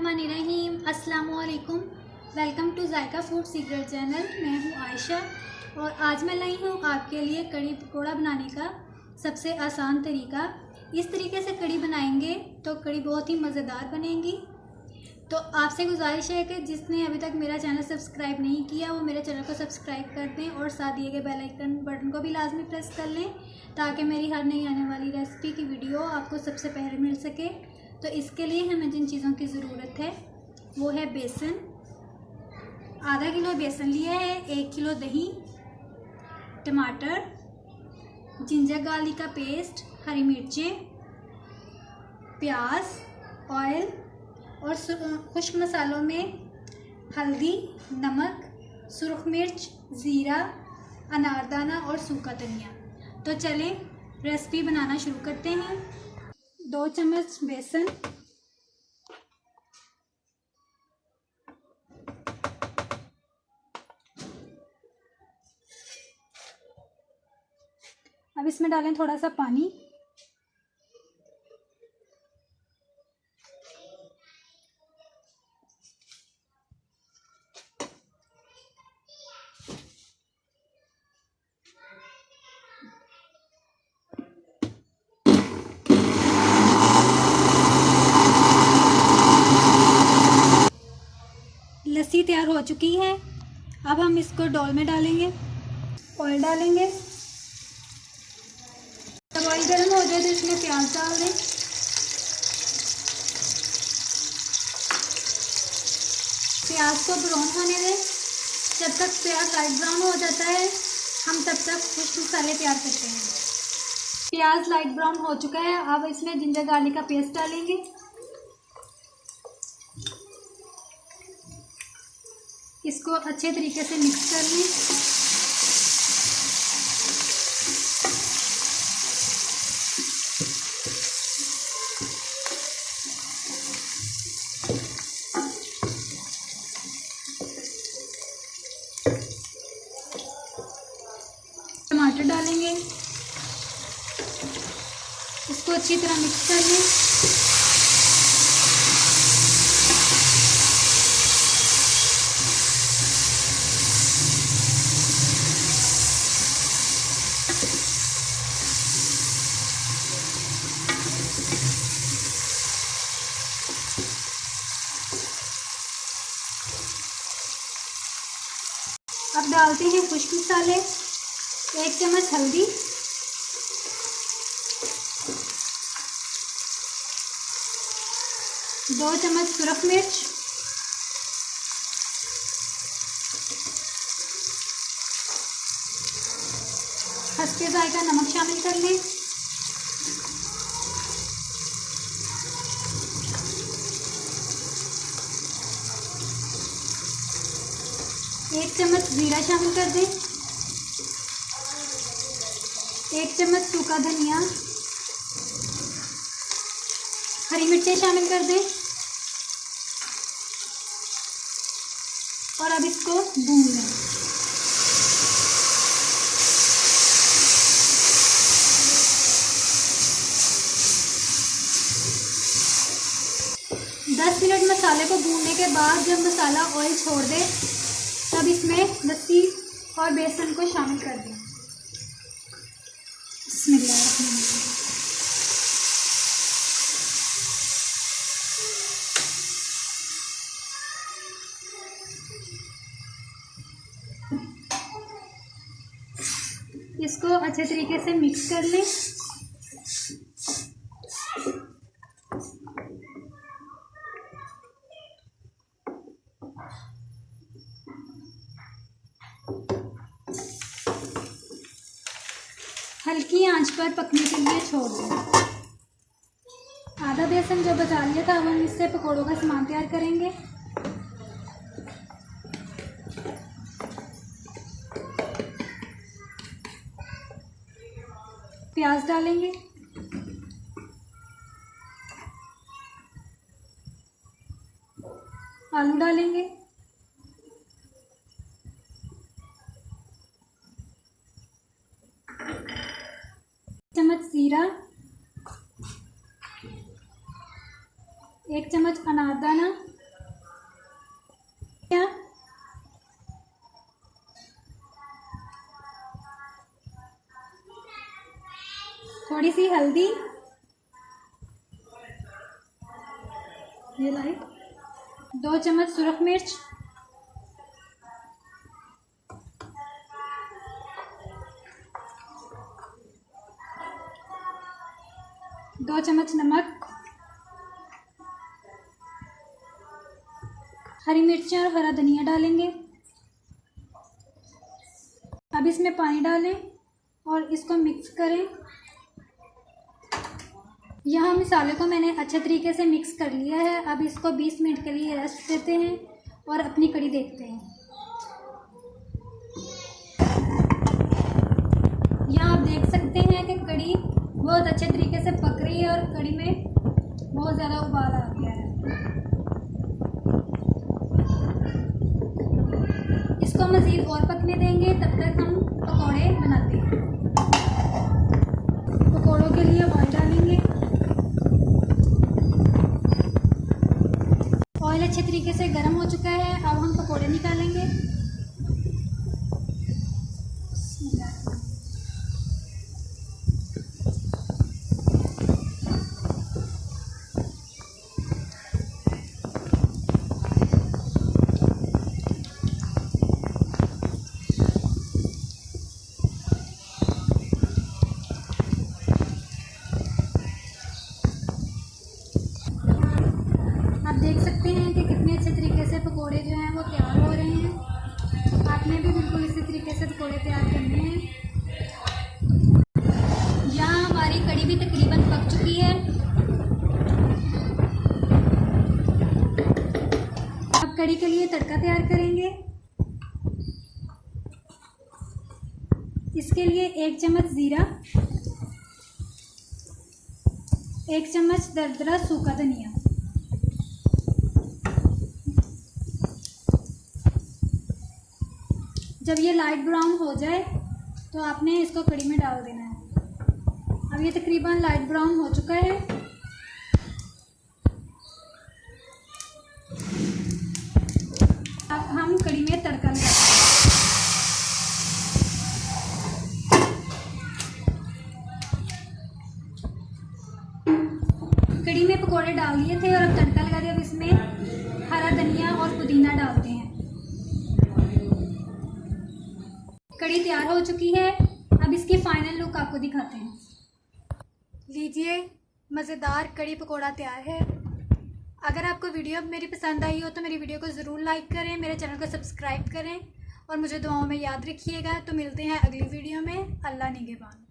बिस्मिल्लाहिर्रहमानिर्रहीम। अस्सलामु अलैकुम। Welcome to Zaika food secret channel. मैं हूँ आयशा और आज मैं लाई हूँ आपके लिए कड़ी पकोड़ा बनाने का सबसे आसान तरीका। इस तरीके से कड़ी बनाएंगे तो कड़ी बहुत ही मज़ेदार बनेगी। तो आपसे गुजारिश है कि जिसने अभी तक मेरा चैनल सब्सक्राइब नहीं किया वो मेरे चैनल को सब्सक्राइब कर दें और साथ दिए गए बेल आइकन बटन को भी लाजमी प्रेस कर लें ताकि मेरी हर नई आने वाली रेसिपी की वीडियो आपको सबसे पहले मिल सके। तो इसके लिए हमें जिन चीज़ों की ज़रूरत है वो है बेसन, आधा किलो बेसन लिया है, 1 किलो दही, टमाटर, जिंजर गार्लिक का पेस्ट, हरी मिर्चें, प्याज, ऑयल और खुश्क मसालों में हल्दी, नमक, सुरख मिर्च, ज़ीरा, अनारदाना और सूखा धनिया। तो चलें रेसिपी बनाना शुरू करते हैं। 2 चम्मच बेसन, अब इसमें डालें थोड़ा सा पानी, लस्सी तैयार हो चुकी है। अब हम इसको डोल में डालेंगे, ऑयल डालेंगे। जब ऑयल गर्म हो जाए तो इसमें प्याज डाल दें। प्याज को ब्राउन होने दें। जब तक प्याज लाइट ब्राउन हो जाता है हम तब तक खुश्क मसाले तैयार करते हैं। प्याज लाइट ब्राउन हो चुका है। अब इसमें जिंजर गार्लिक का पेस्ट डालेंगे। इसको अच्छे तरीके से मिक्स कर लें। टमाटर डालेंगे, इसको अच्छी तरह मिक्स कर लें। अब डालते हैं खुश्क मसाले, 1 चम्मच हल्दी, 2 चम्मच सुरख मिर्च, हस्बे जायका नमक शामिल कर लें। एक चम्मच ज़ीरा शामिल कर दें, 1 चम्मच सूखा धनिया, हरी मिर्चें शामिल कर दें और अब इसको भून लें। दस मिनट मसाले को भूनने के बाद जब मसाला ऑयल छोड़ दे तब इसमें लस्सी और बेसन को शामिल कर दें। बिस्मिल्लाहिर्रहमानिर्रहीम। इसको अच्छे तरीके से मिक्स कर लें। हल्की आंच पर पकने के लिए छोड़ दें। आधा बेसन जो बचा लिया था अब हम इससे पकौड़ों का सामान तैयार करेंगे। प्याज डालेंगे, आलू डालेंगे, चम्मच ज़ीरा, 1 चम्मच अनारदाना, हल्दी, ये लाई 2 चम्मच सुरख मिर्च, 2 चम्मच नमक, हरी मिर्चें और हरा धनिया डालेंगे। अब इसमें पानी डालें और इसको मिक्स करें। यहाँ मसाले को मैंने अच्छे तरीके से मिक्स कर लिया है। अब इसको 20 मिनट के लिए रेस्ट देते हैं और अपनी कड़ी देखते हैं। यहाँ आप देख सकते हैं कि कड़ी बहुत अच्छे तरीके से पक रही है और कड़ी में बहुत ज़्यादा उबाल आ गया है। इसको मज़ीद और पकने देंगे, तब तक हम पकौड़े बनाते हैं। पकौड़ों के लिए ऑयल डालेंगे। ऑयल अच्छे तरीके से गर्म हो चुका है। अब हम पकौड़े निकालेंगे। आप देख सकते हैं कि कितने अच्छे तरीके से पकोड़े जो हैं वो तैयार हो रहे हैं। आपने भी बिल्कुल इसी तरीके से पकोड़े तैयार करने हैं। यहाँ हमारी कड़ी भी तकरीबन पक चुकी है। अब कड़ी के लिए तड़का तैयार करेंगे। इसके लिए 1 चम्मच ज़ीरा, 1 चम्मच दरदरा सूखा धनिया, जब ये लाइट ब्राउन हो जाए तो आपने इसको कड़ी में डाल देना है। अब ये तकरीबन लाइट ब्राउन हो चुका है। अब हम कड़ी में तड़का लगाएंगे। कड़ी में पकोड़े डाल दिए थे और अब तड़का लगा दिया। अब इसमें हरा धनिया और पुदीना डालते हैं। कड़ी तैयार हो चुकी है। अब इसकी फाइनल लुक आपको दिखाते हैं। लीजिए, मज़ेदार कड़ी पकोड़ा तैयार है। अगर आपको वीडियो मेरी पसंद आई हो तो मेरी वीडियो को ज़रूर लाइक करें, मेरे चैनल को सब्सक्राइब करें और मुझे दुआओं में याद रखिएगा। तो मिलते हैं अगली वीडियो में। अल्लाह निगहबान।